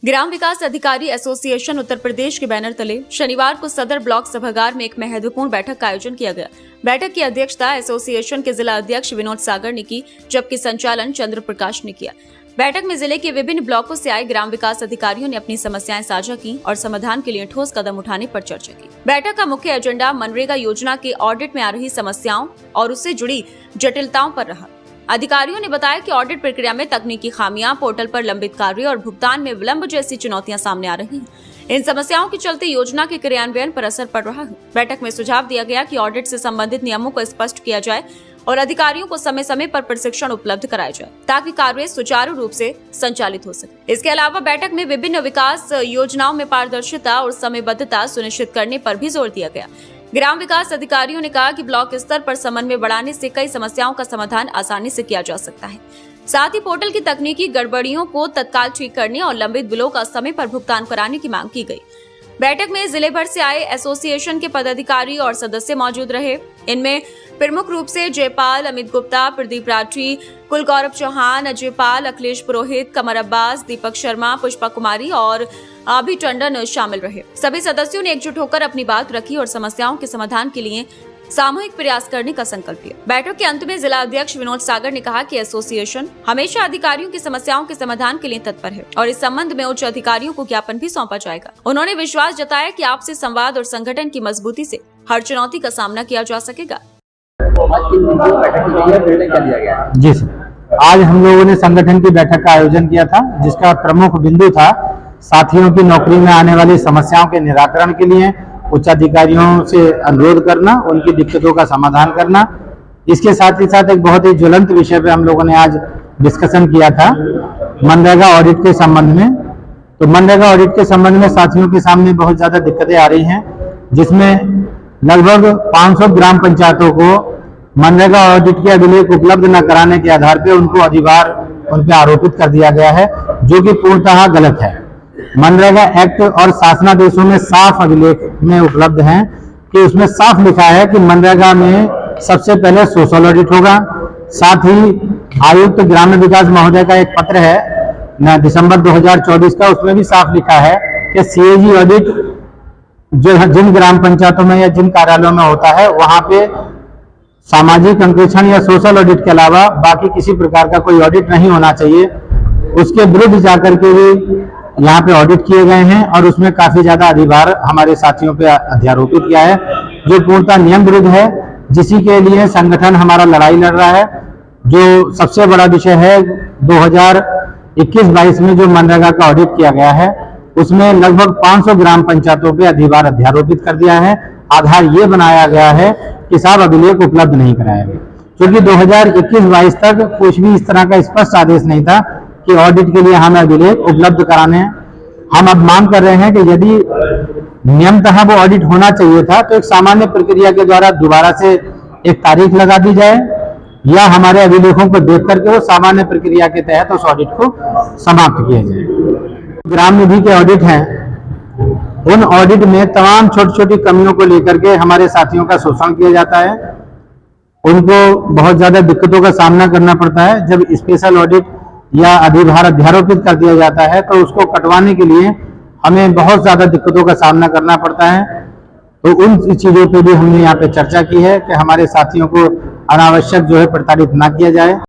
ग्राम विकास अधिकारी एसोसिएशन उत्तर प्रदेश के बैनर तले शनिवार को सदर ब्लॉक सभागार में एक महत्वपूर्ण बैठक का आयोजन किया गया। बैठक की अध्यक्षता एसोसिएशन के जिला अध्यक्ष विनोद सागर ने की, जबकि संचालन चंद्र प्रकाश ने किया। बैठक में जिले के विभिन्न ब्लॉकों से आए ग्राम विकास अधिकारियों ने अपनी समस्याएं साझा की और समाधान के लिए ठोस कदम उठाने पर चर्चा की। बैठक का मुख्य एजेंडा मनरेगा योजना के ऑडिट में आ रही समस्याओं और उससे जुड़ी जटिलताओं पर रहा। अधिकारियों ने बताया कि ऑडिट प्रक्रिया में तकनीकी खामियां, पोर्टल पर लंबित कार्य और भुगतान में विलंब जैसी चुनौतियां सामने आ रही हैं। इन समस्याओं के चलते योजना के क्रियान्वयन पर असर पड़ रहा है। बैठक में सुझाव दिया गया कि ऑडिट से संबंधित नियमों को स्पष्ट किया जाए और अधिकारियों को समय समय पर प्रशिक्षण उपलब्ध कराया जाए ताकि कार्य सुचारू रूप से संचालित हो सके। इसके अलावा बैठक में विभिन्न विकास योजनाओं में पारदर्शिता और समयबद्धता सुनिश्चित करने पर भी जोर दिया गया। ग्राम विकास अधिकारियों ने कहा कि ब्लॉक स्तर पर समन्वय बढ़ाने से कई समस्याओं का समाधान आसानी से किया जा सकता है। साथ ही पोर्टल की तकनीकी गड़बड़ियों को तत्काल ठीक करने और लंबित बिलों का समय पर भुगतान कराने की मांग की गई। बैठक में जिले भर से आए एसोसिएशन के पदाधिकारी और सदस्य मौजूद रहे। इनमें प्रमुख रूप से जयपाल, अमित गुप्ता, प्रदीप राठी, कुलगौरव चौहान, अजय पाल, अखिलेश पुरोहित, कमर अब्बास, दीपक शर्मा, पुष्पा कुमारी और अभी टंडन शामिल रहे। सभी सदस्यों ने एकजुट होकर अपनी बात रखी और समस्याओं के समाधान के लिए सामूहिक प्रयास करने का संकल्प लिया। बैठक के अंत में जिला अध्यक्ष विनोद सागर ने कहा कि एसोसिएशन हमेशा अधिकारियों की समस्याओं के समाधान के लिए तत्पर है और इस संबंध में उच्च अधिकारियों को ज्ञापन भी सौंपा जाएगा। उन्होंने विश्वास जताया कि आपसी संवाद और संगठन की मजबूती से हर चुनौती का सामना किया जा सकेगा। जी सर, आज हम लोगों ने संगठन की बैठक का आयोजन किया था, जिसका प्रमुख बिंदु था साथियों की नौकरी में आने वाली समस्याओं के निराकरण के लिए उच्च अधिकारियों से अनुरोध करना, उनकी दिक्कतों का समाधान करना। इसके साथ ही साथ एक बहुत ही ज्वलंत विषय पे हम लोगों ने आज डिस्कशन किया था, मनरेगा ऑडिट के संबंध में। तो मनरेगा ऑडिट के संबंध में साथियों के सामने बहुत ज्यादा दिक्कतें आ रही हैं, जिसमें लगभग 500 ग्राम पंचायतों को मनरेगा ऑडिट के अभिलेख उपलब्ध न कराने के आधार पर उनको अधिभार उन पर आरोपित कर दिया गया है, जो कि पूर्णतः गलत है। मनरेगा एक्ट और शासनादेशों में साफ अभिलेख में उपलब्ध है कि उसमें साफ लिखा है कि मनरेगा में सबसे पहले सोशल ऑडिट होगा। साथ ही आयुक्त ग्राम्य विकास महोदय का एक पत्र है दिसंबर 2024 का, उसमें भी साफ लिखा है कि सीएजी ऑडिट जो जिन ग्राम पंचायतों में या जिन कार्यालयों में होता है, वहां पे सामाजिक अंकेक्षण या सोशल ऑडिट के अलावा बाकी किसी प्रकार का कोई ऑडिट नहीं होना चाहिए। उसके विरुद्ध जाकर के भी यहाँ पे ऑडिट किए गए हैं और उसमें काफी ज्यादा अधिभार हमारे साथियों पे अध्यारोपित किया है, जो पूर्णतः नियम विरुद्ध है, जिसी के लिए संगठन हमारा लड़ाई लड़ रहा है। जो सबसे बड़ा विषय है 2021-22 में जो मनरेगा का ऑडिट किया गया है, उसमें लगभग 500 ग्राम पंचायतों पे अधिभार अध्यारोपित कर दिया है। आधार ये बनाया गया है कि साहब अभिलेख उपलब्ध नहीं कराया गया, क्योंकि 2021-22 तक कुछ भी इस तरह का स्पष्ट आदेश नहीं था कि ऑडिट के लिए हमें अभिलेख उपलब्ध कराने हैं। हम अब मांग कर रहे हैं कि यदि नियमतः वो ऑडिट होना चाहिए था, तो एक सामान्य प्रक्रिया के द्वारा दोबारा से एक तारीख लगा दी जाए, या हमारे अभिलेखों को देख करके वो सामान्य प्रक्रिया के तहत उस ऑडिट को समाप्त किया जाए। ग्राम निधि के ऑडिट हैं, उन ऑडिट में तमाम छोटी छोटी कमियों को लेकर के हमारे साथियों का शोषण किया जाता है। उनको बहुत ज्यादा दिक्कतों का सामना करना पड़ता है। जब स्पेशल ऑडिट या अधिभार अध्यारोपित कर दिया जाता है, तो उसको कटवाने के लिए हमें बहुत ज्यादा दिक्कतों का सामना करना पड़ता है। तो उन चीजों पे भी हमने यहाँ पे चर्चा की है कि हमारे साथियों को अनावश्यक जो है प्रताड़ित ना किया जाए।